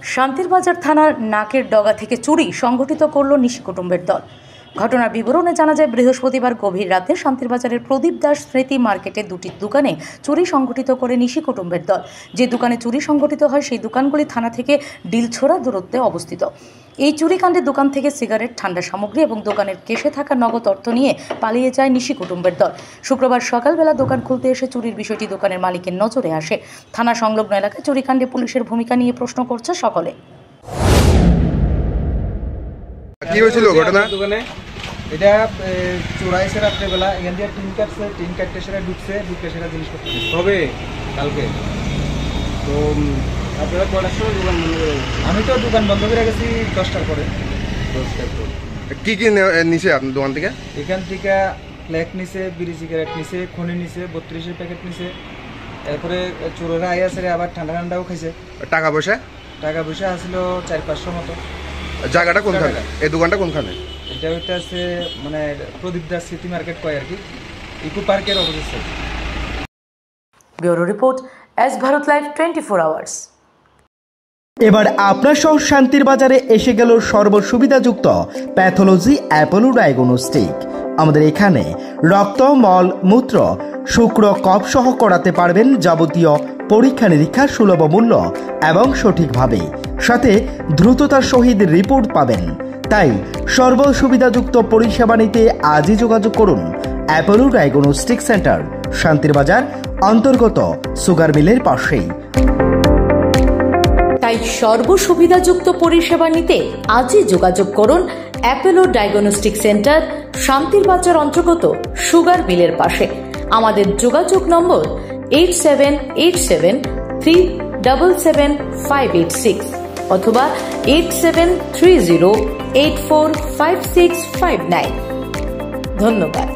শান্তিরবাজার থানার নাকের ডগা থেকে চুরি সংগঠিত করল নিশি কুটুম্বের দল। ঘটনার বিবরণে জানা যায়, বৃহস্পতিবার গভীর রাতে শান্তিরবাজারের প্রদীপ দাস স্মৃতি মার্কেটে দুটি দোকানে চুরি সংগঠিত করে নিশি কুটুম্বের দল। যে দোকানে চুরি সংগঠিত হয় সেই দোকানগুলি থানা থেকে ডিলছোড়া দূরত্বে অবস্থিত। এই চুরিকাণ্ডে দোকান থেকে সিগারেট, ঠান্ডা সামগ্রী এবং দোকানের কেশে থাকা নগদ অর্থ নিয়ে পালিয়ে যায় নিশি কুটুম্বের দল। শুক্রবার সকালবেলা দোকান খুলতে এসে চুরির বিষয়টি দোকানের মালিকের নজরে আসে। থানা সংলগ্ন এলাকায় চুরিকাণ্ডে পুলিশের ভূমিকা নিয়ে প্রশ্ন করছে সকলে। কি হয়েছিল ঘটনা? দোকানে এটা চোরাইছে রাত্রেবেলা, এখান দিয়ে টিন কাটতে সেটা ঢুকে সেটা জিনিসপত্র হবে কালকে। তো আপনারা কটার সময় দোকান বন্ধ করে? আমি তো দোকান বন্ধ করে গেছি 10টার পরে। কি কি নিছে আপনার দোকান থেকে? এখান থেকে ফ্ল্যাগ নিছে, বিড়ি সিগারেট নিছে, খনি নিছে, 32 প্যাকেট নিছে। এরপরে চোরেরা আইয়াছে, আবার ঠান্ডাও খাইছে। টাকা পয়সা আসছিল 400-500 মতো। জায়গাটা কোনখানে? এই দোকানটা কোনখানে? এটা হচ্ছে মানে প্রদীপ দাস স্মৃতি মার্কেট কয় আর কি, ইকো পার্কের opposite. Bureau report, S Bharat live 24 hours. এবার আপনার সহ শান্তির বাজারে এসে গেল সর্বসুবিধাযুক্ত প্যাথোলজি অ্যাপোলো ডায়াগনস্টিক। আমাদের এখানে রক্ত, মল, মূত্র, শুক্র, কফ সহ করাতে পারবেন যাবতীয় পরীক্ষা নিরীক্ষা সুলভ মূল্য এবং সঠিকভাবে, সাথে দ্রুততার সহিত রিপোর্ট পাবেন। তাই সর্বসুবিধাযুক্ত পরিষেবা নিতে আজই যোগাযোগ করুন অ্যাপোলো ডায়াগনস্টিক সেন্টার, শান্তির বাজার অন্তর্গত সুগার মিলের পাশেই। তাই সর্বসুবিধাযুক্ত পরিষেবা নিতে আজই যোগাযোগ করুন অ্যাপোলো ডায়াগনস্টিক সেন্টার, শান্তির বাজার অন্তর্গত সুগার মিলের পাশে। আমাদের যোগাযোগ নম্বর 8787377586 অথবা 8730845659। ধন্যবাদ।